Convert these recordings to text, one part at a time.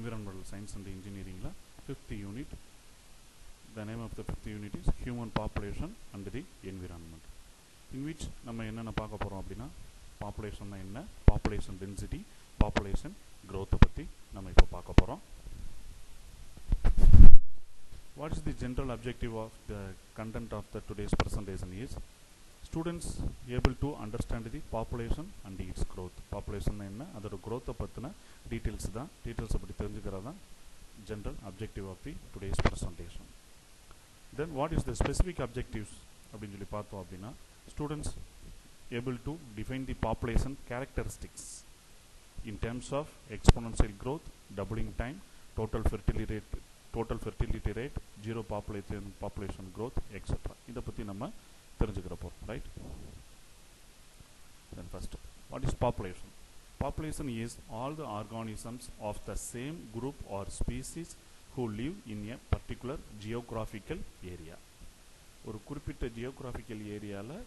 Environmental Science and Engineering la 5th unit. The name of the 5th unit is Human Population and the Environment, in which நம்ம என்னென்ன பார்க்க போகிறோம் அப்படின்னா பாப்புலேஷன்னா என்ன, population density, population growth பற்றி நம்ம இப்போ பார்க்க போகிறோம். What is the general objective of the content of the today's presentation is students able to understand the population and its growth. Population என்ன, அதோட growth பற்றின டீட்டெயில்ஸ் தான், டீட்டெயில்ஸை பற்றி தெரிஞ்சுக்கிறது தான் general objective of the today's presentation. Then what is the specific objectives அப்படின்னு சொல்லி பார்த்தோம் அப்படின்னா students able to define the population characteristics in terms of exponential growth, doubling time, total fertility rate, zero population growth, etc. இதை பற்றி நம்ம தெரிஞ்சுக்கிற போகிறோம், right? Then first, what is population? Population is all the organisms of the same group or species who live in a particular geographical area. ஒரு குறிப்பிட்ட geographical ஏரியாவில்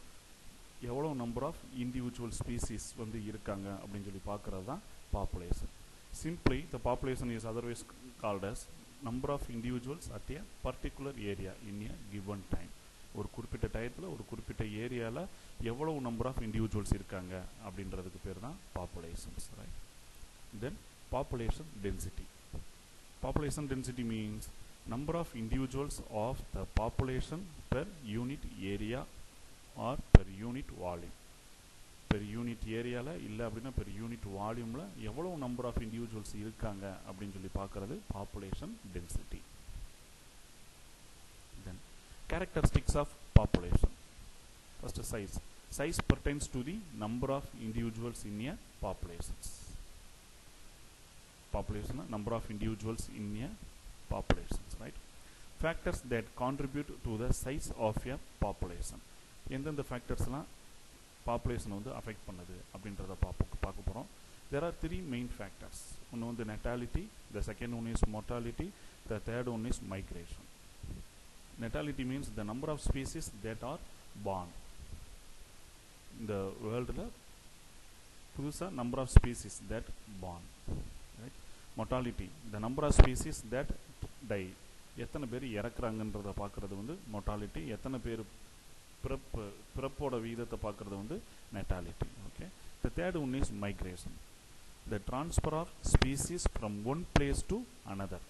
எவ்வளோ number of individual species வந்து இருக்காங்க அப்படின்னு சொல்லி பார்க்குறது தான் population. Simply the population is otherwise called as number of individuals at a particular area in a given time. ஒரு குறிப்பிட்ட டயத்தில் ஒரு குறிப்பிட்ட ஏரியாவில் எவ்வளவு நம்பர் ஆஃப் இண்டிவிஜுவல்ஸ் இருக்காங்க அப்படின்றதுக்கு பேர் தான் populations, right? Then population density. Population density means number of individuals of the population per unit area or per unit volume. Per unit area la illa appadina per unit volume la evlo number of individuals irukanga appdin solli paakradhu population density. Then characteristics of population. First, size. Size pertains to the number of individuals in a populations. Population, number of individuals in a populations, right? Factors that contribute to the size of a population. எந்தெந்த ஃபேக்டர்ஸ்லாம் பாப்புலேஷனை வந்து affect பண்ணுது அப்படின்றத பார்க்க போகிறோம். There are three main factors. ஒன்று வந்து natality, the second one is mortality, the third one is migration. Natality means the number of species that are born. இந்த வேர்ல்டில் புதுசாக number of species that born. Mortality, the number of species that die. எத்தனை பேர் இறக்குறாங்கன்றதை பார்க்குறது வந்து mortality. எத்தனை பேர் பிறப்போட வீதத்தை பார்க்குறது வந்து natality. Okay. The third one is migration, the transfer of species from one place to another.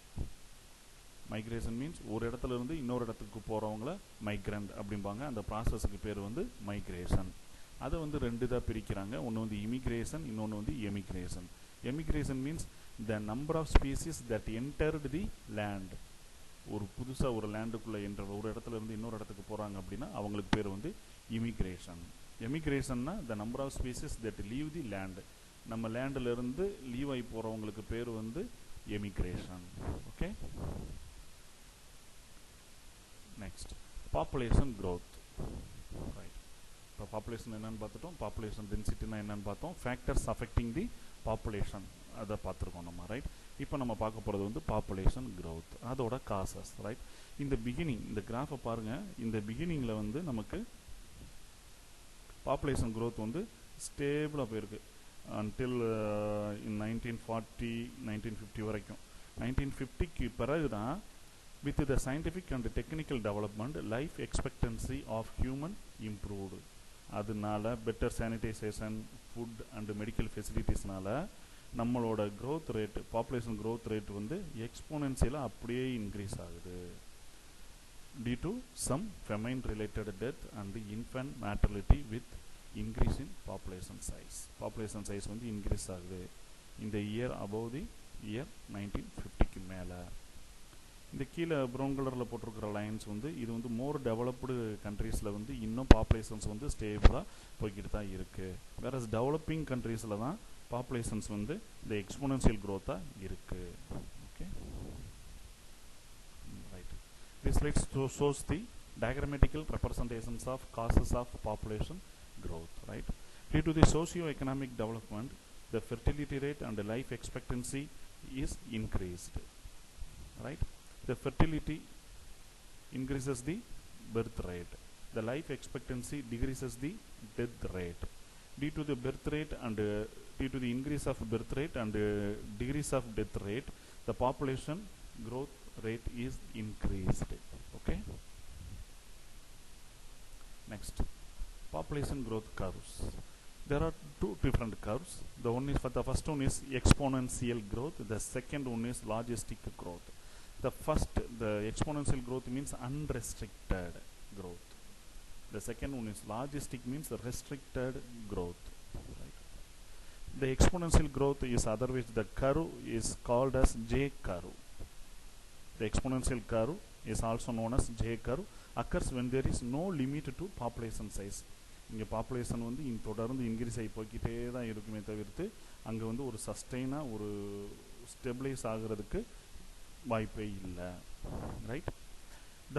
Migration means ஒரு இடத்துல இருந்து இன்னொரு இடத்துக்கு போகிறவங்கள migrant அப்படிம்பாங்க. அந்த ப்ராசஸுக்கு பேர் வந்து migration. அதை வந்து ரெண்டு தான் பிரிக்கிறாங்க. ஒன்று வந்து immigration, இன்னொன்று வந்து emigration. Emigration means the number of species that entered the land. ஒரு புதுசாக ஒரு லேண்டுக்குள்ளே என்ற ஒரு இடத்துல இருந்து இன்னொரு இடத்துக்கு போகிறாங்க அப்படின்னா அவங்களுக்கு பேர் வந்து immigration. எமிக்ரேஷன்னா the number of species that leave the land. நம்ம லேண்டிலிருந்து லீவ் ஆகி போகிறவங்களுக்கு பேர் வந்து emigration. Okay. Next, population growth. Right. இப்போ பாப்புலேஷன் என்னன்னு பார்த்துட்டோம், பாப்புலேஷன் டென்சிட்டினா என்னன்னு பார்த்தோம், ஃபேக்டர்ஸ் அஃபெக்டிங் தி பாப்புலேஷன் அதை பார்த்துருக்கோம் நம்ம, ரைட்? இப்போ நம்ம பார்க்க போகிறது வந்து பாப்புலேஷன் growth, அதோட காசஸ், ரைட்? இந்த பிகினிங், இந்த கிராஃபை பாருங்கள். இந்த பிகினிங்கில் வந்து நமக்கு பாப்புலேஷன் growth வந்து ஸ்டேபிளாக போயிருக்கு அன்டில் 1940 1950 வரைக்கும். 1950க்கு பிறகு தான் with the scientific and technical development life expectancy of human improved. அதனால better sanitation, food and medical ஃபெசிலிட்டிஸ்னால நம்மளோட growth rate, population growth rate வந்து எக்ஸ்போனென்ஷியலாக அப்படியே இன்க்ரீஸ் ஆகுது. Due to some famine related death and infant mortality with increase in population size. Population size வந்து increase ஆகுது இந்த இயர் அபவ் தி இயர் 1950க்கு மேலே. இந்த கீழே ப்ரௌன் கலரில் போட்டிருக்கிற லைன்ஸ் வந்து இது வந்து மோர் டெவலப்டு கண்ட்ரீஸில் வந்து இன்னும் பாப்புலேஷன்ஸ் வந்து ஸ்டேபிளாக போய்கிட்டு தான் இருக்குது. வேற டெவலப்பிங் கண்ட்ரீஸில் தான் பாப்புலேஷன்ஸ் வந்து இந்த எக்ஸ்போனென்ஷியல் growth-ஆக இருக்குது. Okay, right. This slide shows the diagrammatical representations of causes of population growth, right? Due to the socio-economic development, the fertility rate and the life expectancy is increased, right? The fertility increases the birth rate. The life expectancy decreases the death rate. Due to the birth rate and due to the increase of birth rate and decrease of death rate, the population growth rate is increased. Okay. Next, population growth curves. There are two different curves. The one is, for the first one is exponential growth. The second one is logistic growth. The exponential growth means unrestricted growth. The second one is logistic, means restricted growth. Right. The exponential growth is, otherwise the curve is called as J curve. The exponential curve is also known as J curve, occurs when there is no limit to population size. இங்கே population வந்து தொடர்ந்து increase ஆகி போய்கிட்டே தான் இருக்குமே தவிர்த்து அங்கே வந்து ஒரு சஸ்டெயினாக ஒரு ஸ்டெபிளைஸ் ஆகிறதுக்கு வாய்ப்பே இல்லை. ரைட்.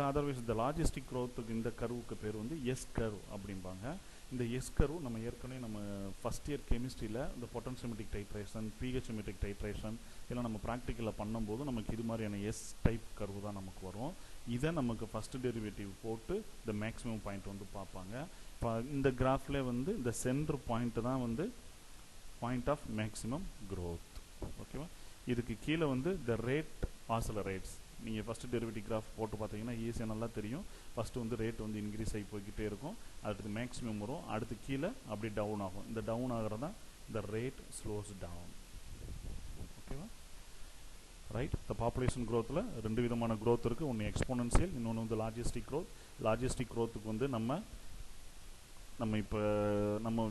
அதர்வைஸ் இந்த லாஜிஸ்டிக் க்ரோத்துக்கு இந்த கர்வுக்கு பேர் வந்து எஸ் கர்வ் அப்படிம்பாங்க. இந்த எஸ் கர்வ் நம்ம ஏற்கனவே நம்ம ஃபஸ்ட் இயர் கெமிஸ்ட்ரியில் இந்த பொட்டன்சியோமெட்ரிக் டைட்ரேஷன், பிஹெச்மெட்ரிக் டைட்ரேஷன் இதெல்லாம் நம்ம ப்ராக்டிக்கலில் பண்ணும்போது நமக்கு இது மாதிரியான எஸ் டைப் கர்வு தான் நமக்கு வரும். இதை நமக்கு ஃபஸ்ட் டெரிவேட்டிவ் போட்டு இந்த மேக்ஸிமம் பாயிண்ட் வந்து பார்ப்பாங்க. இப்போ இந்த கிராஃபில் வந்து இந்த சென்டர் பாயிண்ட்டு தான் வந்து பாயிண்ட் ஆஃப் மேக்ஸிமம் க்ரோத். ஓகேவா. இதுக்கு கீழே வந்து த ரேட் ஆசலரேட்ஸ். நீங்கள் ஃபஸ்ட்டு டெரிவேட்டிவ் கிராஃப் போட்டு பார்த்தீங்கன்னா ஈஸியாக நல்லா தெரியும். ஃபஸ்ட்டு வந்து ரேட் வந்து இன்க்ரீஸ் ஆகி போய்கிட்டே இருக்கும், அடுத்து மேக்ஸிமம் வரும், அடுத்து கீழே அப்படி டவுன் ஆகும். இந்த டவுன் ஆகிறது தான் த ரேட் ஸ்லோஸ் டவுன். ஓகேவா. ரைட். இந்த பாப்புலேஷன் க்ரோத்தில் ரெண்டு விதமான க்ரோத் இருக்குது. ஒன்று எக்ஸ்போனன்சியல், இன்னொன்று வந்து லாஜிஸ்டிக் க்ரோத். லாஜிஸ்டிக் க்ரோத்துக்கு வந்து நம்ம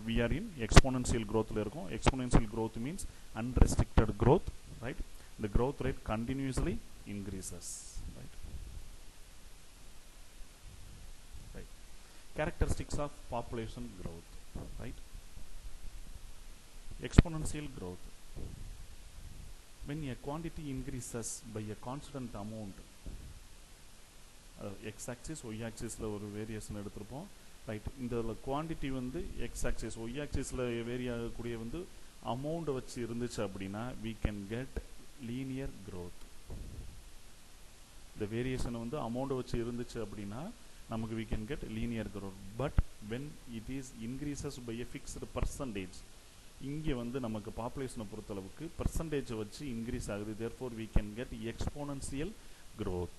we are in exponential growth ல இருக்கோம். Exponential growth means unrestricted growth, right? The growth rate continuously increases, right? Right. Characteristics of population growth, right? Exponential growth. When a quantity increases by a constant amount, x-axis, y-axisல ஒரு variation எடுத்திருப்போம். Right. இந்த quantity வந்து X axis, Y ஆக்சிஸில் vary ஆகக்கூடிய வந்து அமௌண்ட்டை வச்சு இருந்துச்சு அப்படின்னா we can get linear growth. இந்த வேரியேஷனை வந்து அமௌண்ட்டை வச்சு இருந்துச்சு அப்படின்னா நமக்கு we can get linear growth. But when it is increases by a fixed percentage, இங்கே வந்து நமக்கு பாப்புலேஷனை பொறுத்தளவுக்கு பர்சன்டேஜை வச்சு இன்க்ரீஸ் ஆகுது. therefore we can get exponential growth.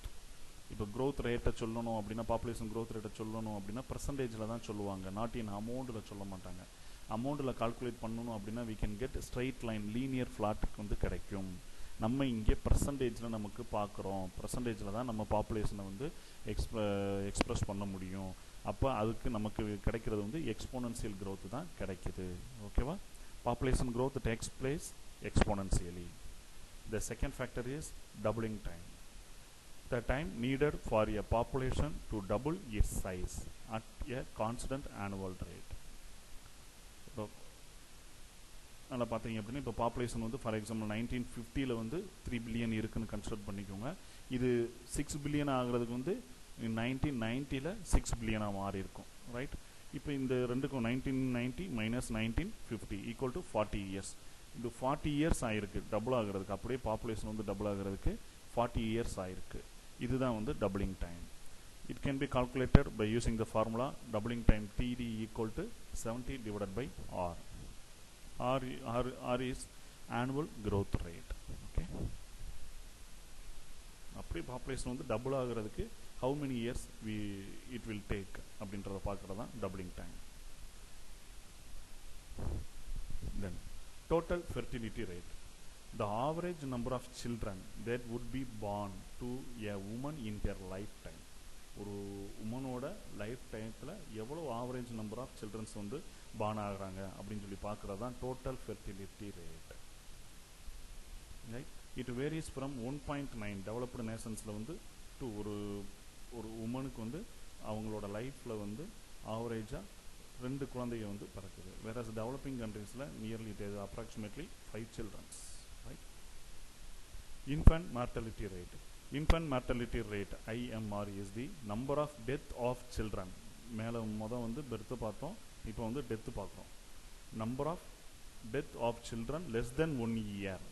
இப்போ க்ரோத் ரேட்டை சொல்லணும் அப்படின்னா, பாப்புலேஷன் க்ரோத் ரேட்டை சொல்லணும் அப்படின்னா பர்சன்டேஜில் தான் சொல்லுவாங்க, நாட் இன் அமௌண்ட்டில் சொல்ல மாட்டாங்க. அமௌண்ட்டில் கால்குலேட் பண்ணணும் அப்படின்னா we can get straight line, linear ஃப்ளாட்டுக்கு வந்து கிடைக்கும். நம்ம இங்கே பர்சன்டேஜில் நமக்கு பார்க்குறோம், பர்சன்டேஜில் தான் நம்ம பாப்புலேஷனை வந்து எக்ஸ்ப்ரெஸ் பண்ண முடியும். அப்போ அதுக்கு நமக்கு கிடைக்கிறது வந்து எக்ஸ்போனன்சியல் க்ரோத் தான் கிடைக்குது. ஓகேவா. Population growth takes place exponentially. The second factor is doubling time. The time needed for a population to double its size at a constant annual rate. இப்போ நல்லா பார்த்தீங்க அப்படின்னா இப்போ பாப்புலேஷன் வந்து ஃபார் எக்ஸாம்பிள் 1950 வந்து 3 பில்லியன் இருக்குன்னு கன்சிடர் பண்ணிக்கோங்க. இது 6 பில்லியன் ஆகிறதுக்கு வந்து 1990 6 பில்லியனாக மாறி இருக்கும். ரைட். இப்போ இந்த ரெண்டுக்கும் 1990 மைனஸ் 1950 ஈக்குவல் டு 40 இயர்ஸ். இது 40 இயர்ஸ் ஆகிருக்கு டபுள் ஆகிறதுக்கு, அப்படியே பாப்புலேஷன் வந்து டபுள் ஆகிறதுக்கு 40 இயர்ஸ் ஆகிருக்கு. இதுதான் வந்து doubling time. It can be calculated by using the formula doubling time TD equal to 70 divided by R. R is annual growth rate. Okay. அப்படி பாப்புலேஷன் வந்து டபுள் ஆகிறதுக்கு how many years it will take அப்படின்றத பார்க்கறது தான் doubling time. Then total fertility rate. The average number of children that would be born to a woman in her lifetime. ஒரு உமனோட life டைத்தில் எவ்வளோ average number of childrens வந்து born ஆகுறாங்க அப்படின்னு சொல்லி பார்க்குறது தான் total fertility rate. Right. It varies from 1.9 developed நேஷன்ஸில் வந்து டு ஒரு உமனுக்கு வந்து அவங்களோட லைஃப்பில் வந்து ஆவரேஜாக 2 குழந்தைங்க வந்து பிறக்குது. வேறஸ் டெவலப்பிங் கண்ட்ரீஸில் nearly it is approximately 5 childrens. Right. Infant mortality rate. Infant mortality rate IMR is the number of death of children. மேலே வந்து பெர்த்து பார்த்தோம், இப்போ வந்து டெத்து பார்க்குறோம். Number of death of children less than 1 year.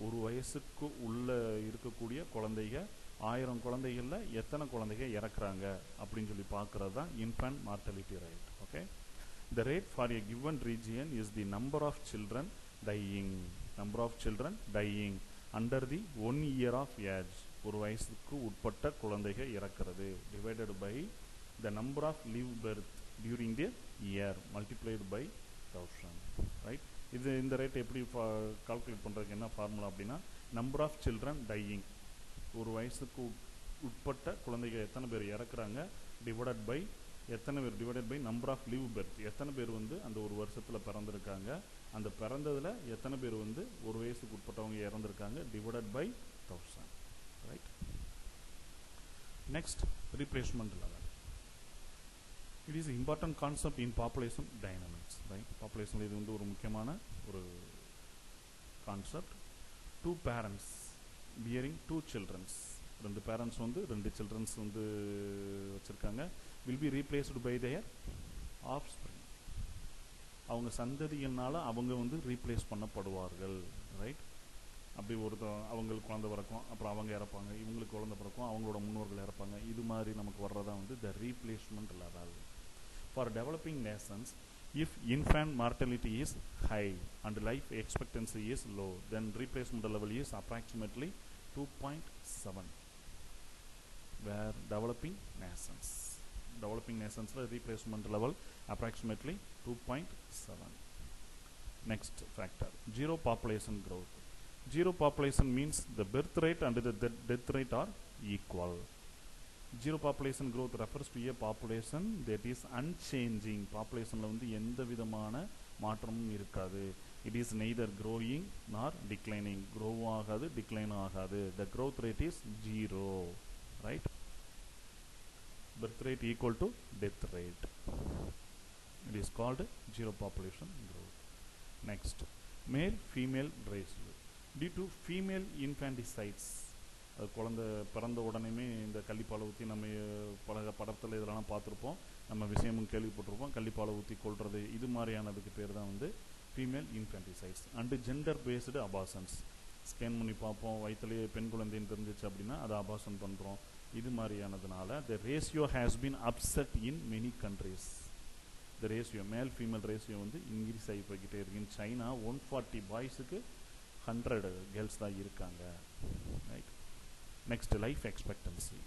ஒரு வயசுக்கு உள்ள இருக்கக்கூடிய குழந்தைங்க 1000 குழந்தைகளில் எத்தனை குழந்தைங்க இறக்குறாங்க அப்படின்னு சொல்லி பார்க்குறது தான் infant mortality rate. Okay. The rate for a given region is the number of children dying. Number of children dying under the 1 year of age, ஒரு வயசுக்கு உட்பட்ட குழந்தைகள் இறக்கிறது, divided by the number of live birth during the year multiplied by 1000, right? இது இந்த rate எப்படி calculate பண்ணுறதுக்கு என்ன formula அப்படின்னா, நம்பர் ஆஃப் சில்ட்ரன் டையிங், ஒரு வயசுக்கு உட்பட்ட குழந்தைகள் எத்தனை பேர் இறக்குறாங்க டிவைடட் பை எத்தனை பேர், divided by number of live birth, எத்தனை பேர் வந்து அந்த ஒரு வருஷத்தில் பிறந்திருக்காங்க, அந்த பிறந்ததில் எத்தனை பேர் வந்து ஒரு வயசுக்கு உட்பட்டவங்க இறந்துருக்காங்க divided by 1000, right? Next replacement level. It is important concept in population dynamics, right? பாப்புலேஷனில் இது வந்து ஒரு முக்கியமான ஒரு concept. 2 parents bearing 2 children, 2 parents வந்து 2 சில்ட்ரன்ஸ் வந்து வச்சுருக்காங்க, will be replaced by their offspring, அவங்க சந்ததிகள்னால அவங்க வந்து ரீப்ளேஸ் பண்ணப்படுவார்கள், ரைட்? அப்படி அவங்களுக்கு குழந்தை பிறக்கும், அப்புறம் அவங்க இறப்பாங்க, இவங்களுக்கு குழந்தை பிறக்கும், அவங்களோட முன்னோர்கள் இறப்பாங்க, இது மாதிரி நமக்கு வர்றதா வந்து the replacement level. For developing nations, if infant mortality is high and life expectancy is low, then replacement level is approximately 2.7. where developing nations replacement level approximately 2.7. next factor, zero population growth. Zero population means the birth rate and the death rate are equal. Zero population growth refers to a population that is unchanging. populationல வந்து எந்த விதமான மாற்றமும் இருக்காது. it is neither growing nor declining, grow ஆகாது decline ஆகாது. the growth rate is 0, right? birth rate equal to death rate, it is called zero population growth. next, male female ratio. due to female infanticides, குழந்தை பிறந்த உடனேமே இந்த கள்ளிப்பாலை ஊற்றி நம்ம பல படத்தில் இதெல்லாம் பார்த்துருப்போம், நம்ம விஷயமும் கேள்விப்பட்டிருப்போம், கள்ளிப்பாலை ஊற்றி கொள்வது, இது மாதிரியானதுக்கு பேர் தான் வந்து female infanticides. And gender based abortions, scan பண்ணி பார்ப்போம், வயிற்றுலேயே பெண் குழந்தைன்னு தெரிஞ்சிச்சு அப்படின்னா அதை அபார்ஷன் பண்ணுறோம், இது மாதிரியானதுனால the ratio has been upset in many countries. the ratio male female ratio வந்து இன்க்ரீஸ் ஆகி போய்கிட்டே இருக்கு. இன் சைனா 140 பாய்ஸுக்கு 100 கேர்ள்ஸ் தான் இருக்காங்க, right? next, life expectancy.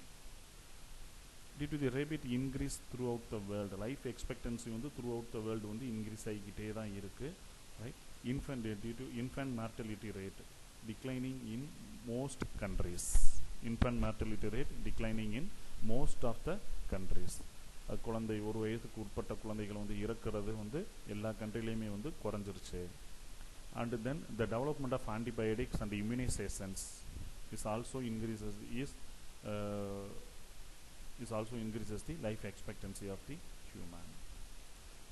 due to the rapid increase throughout the world, life expectancy வந்து throughout the world வந்து increase ஆகிக்கிட்டே தான் இருக்கு, right? due to infant mortality rate declining in most countries. infant mortality rate declining in most of the countries. குழந்தை ஒரு வயதுக்கு உட்பட்ட குழந்தைகள் வந்து இறக்கிறது வந்து எல்லா கண்ட்ரிலையுமே வந்து குறைஞ்சிருச்சு. and then the development of antibiotics and immunizations is also increases the life expectancy of the human.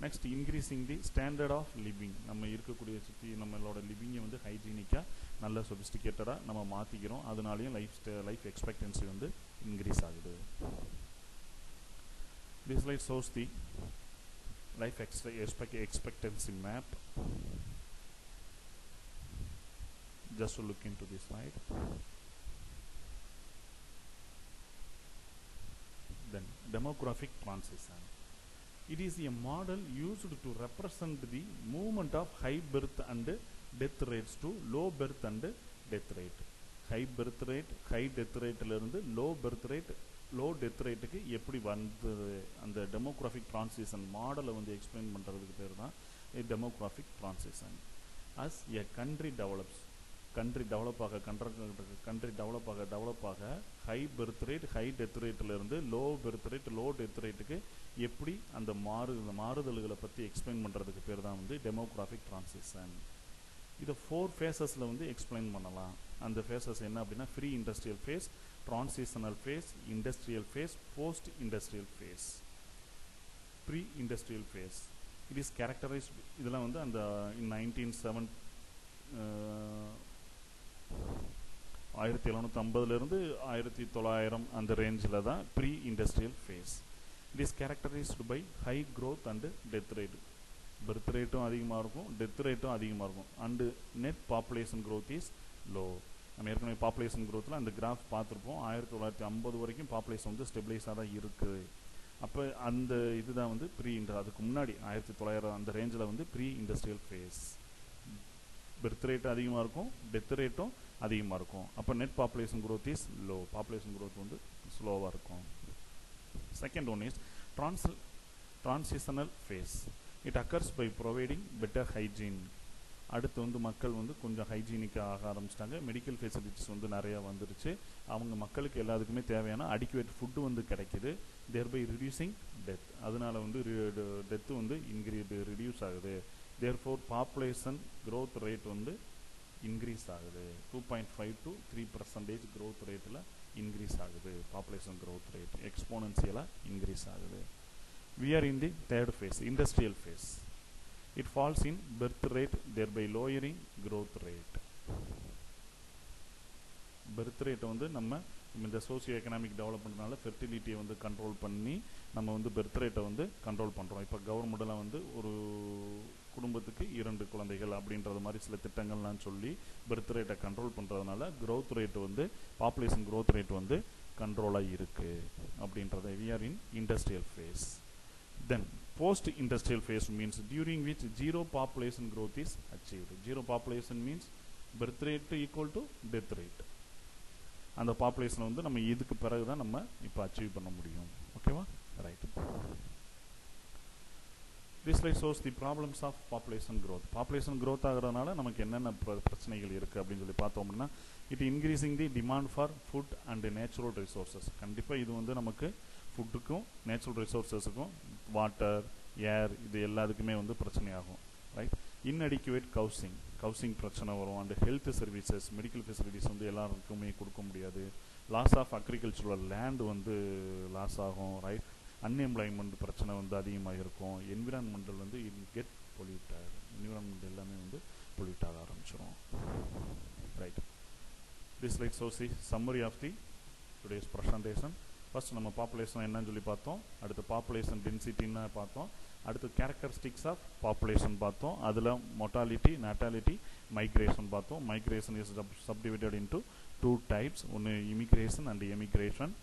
next, increasing the standard of living. நம்ம இருக்கக்கூடிய சுற்றி நம்மளோட லிவிங்கை வந்து ஹைஜீனிக்காக நல்ல சொபிஸ்டிகேட்டடாக நம்ம மாற்றிக்கிறோம், அதனாலையும் லைஃப் எக்ஸ்பெக்டன்சி வந்து இன்க்ரீஸ் ஆகுது. this slide shows the life expectancy map. just to look into this slide. then demographic transition. it is a model used to represent the movement of high birth and death rates to low birth and death rate. high birth rate high death rate ல இருந்து low birth rate low death rate க்கு எப்படி வந்து அந்த demographic transition மாடலை வந்து explain பண்ணுறதுக்கு பேர் தான் demographic transition. as a country develops, country develop ஆக high birth rate high death rateல இருந்து low birth rate low death rateக்கு எப்படி அந்த மாறுதல்களை பற்றி எக்ஸ்பிளைன் பண்ணுறதுக்கு பேர் தான் வந்து demographic transition. இதை 4 phases வந்து எக்ஸ்பிளைன் பண்ணலாம். அந்த phases என்ன அப்படின்னா, pre industrial phase, transitional phase, industrial phase, post industrial phase. Pre industrial phase it is characterised, இதெல்லாம் வந்து அந்த 1750 1900 அந்த ரேஞ்சில் தான் pre industrial phase. It is characterised by high growth and death rate. Birth ரேட்டும் அதிகமாக இருக்கும், டெத் ரேட்டும் அதிகமாக இருக்கும். And net population growth is low. நம்ம ஏற்கனவே பாப்புலேஷன் க்ரோத்தில் அந்த கிராஃப் பார்த்துருப்போம். 1950 வரைக்கும் பாப்புலேஷன் வந்து ஸ்டெபிளைஸாக தான் இருக்குது. அப்போ அந்த இதுதான் வந்து அதுக்கு முன்னாடி 1900 அந்த ரேஞ்சில் வந்து pre industrial phase. Birth rate அதிகமாக இருக்கும், டெத் ரேட்டும் அதிகமாக இருக்கும். அப்போ net population growth is low, population growth வந்து ஸ்லோவாக இருக்கும். Second one is transitional phase. It occurs by providing better hygiene. அடுத்து வந்து மக்கள் வந்து கொஞ்சம் ஹைஜீனிக்காக ஆக ஆரம்பிச்சிட்டாங்க. மெடிக்கல் ஃபெசிலிட்டிஸ் வந்து நிறையா வந்துருச்சு. அவங்க மக்களுக்கு எல்லாத்துக்குமே தேவையான அடிக்குவேட் ஃபுட்டு வந்து கிடைக்கிது. தேர்பை ரிடியூசிங் டெத், அதனால வந்து டெத்து வந்து ரிடியூஸ் ஆகுது. தேர்ஃபோர் பாப்புலேஷன் growth ரேட் வந்து இன்க்ரீஸ் ஆகுது. 2.5 to 3% growth ரேட்டில் இன்க்ரீஸ் ஆகுது. பாப்புலேஷன் growth ரேட் எக்ஸ்போனன்சியலாக இன்க்ரீஸ் ஆகுது. We are in the third phase, industrial phase. It falls in birth rate, thereby lowering growth rate. birth rate வந்து நம்ம இந்த socio economic டெவலப்மெண்ட்னால ஃபெர்டிலிட்டியை வந்து control பண்ணி நம்ம வந்து birth rate வந்து கண்ட்ரோல் பண்ணுறோம். இப்போ கவர்மெண்ட்லாம் வந்து ஒரு குடும்பத்துக்கு 2 குழந்தைகள் அப்படின்றது மாதிரி சில திட்டங்கள்லாம் சொல்லி birth rate கண்ட்ரோல் பண்ணுறதுனால growth rate வந்து பாப்புலேஷன் growth rate வந்து கண்ட்ரோலாக இருக்குது அப்படின்றத. We are in industrial phase. Then post industrial phase means during which zero population growth is achieved. Zero population means birth rate equal to death rate. அந்த population வந்து நம்ம இதுக்கு பிறகு தான் நம்ம இப்போ அச்சீவ் பண்ண முடியும். ஓகேவா? Right. This slide shows the problems of population growth. Population growth ஆகிறதுனால நமக்கு என்னென்ன பிரச்சனைகள் இருக்குது அப்படின்னு சொல்லி பார்த்தோம் அப்படின்னா, it increasing the demand for food and natural resources. கண்டிப்பாக இது வந்து நமக்கு ஃபுட்டுக்கும் நேச்சுரல் ரிசோர்ஸஸுக்கும் வாட்டர் ஏர் இது எல்லாத்துக்குமே வந்து பிரச்சனையாகும். ரைட். இன்அடிக்குவேட் கவுசிங் பிரச்சனை வரும். And health services medical facilities வந்து எல்லாருக்குமே கொடுக்க முடியாது. லாஸ் ஆஃப் அக்ரிகல்ச்சுரல் லேண்ட் வந்து லாஸ் ஆகும். ரைட். அன்எம்ப்ளாய்மெண்ட் பிரச்சனை வந்து அதிகமாக இருக்கும். என்விரான்மெண்டல் வந்து கெட் பொல்யூட்டட், என்விரான்மெண்ட் எல்லாமே வந்து பொல்யூட் ஆக ஆரம்பிச்சிடும். Right. This slide shows the summary of the today's presentation. First நம்ம பாப்புலேஷன் என்னன்னு சொல்லி பார்த்தோம். அடுத்து பாப்புலேஷன் டென்சிட்டின்னு பார்த்தோம். அடுத்து கேரக்டரிஸ்டிக்ஸ் ஆஃப் பாப்புலேஷன் பார்த்தோம். அதில் மொட்டாலிட்டி, நாட்டாலிட்டி, மைக்ரேஷன் பார்த்தோம். Migration is subdivided into 2 types. ஒன்று இமிக்ரேஷன் அண்ட் எமிக்ரேஷன்.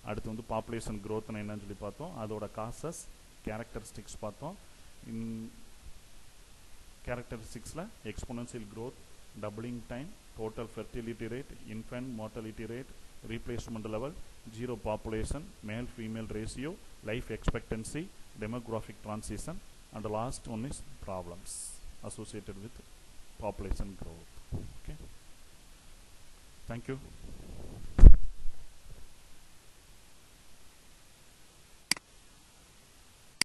அடுத்து வந்து பாப்புலேஷன் growthன்னு என்னன்னு சொல்லி பார்த்தோம். அதோட காசஸ், கேரக்டரிஸ்டிக்ஸ் பார்த்தோம். கேரக்டரிஸ்டிக்ஸில் exponential growth, doubling time, total fertility rate, infant mortality rate, replacement level, zero population, male female ratio, life expectancy, demographic transition, and the last one is problems associated with population growth. Okay, thank you.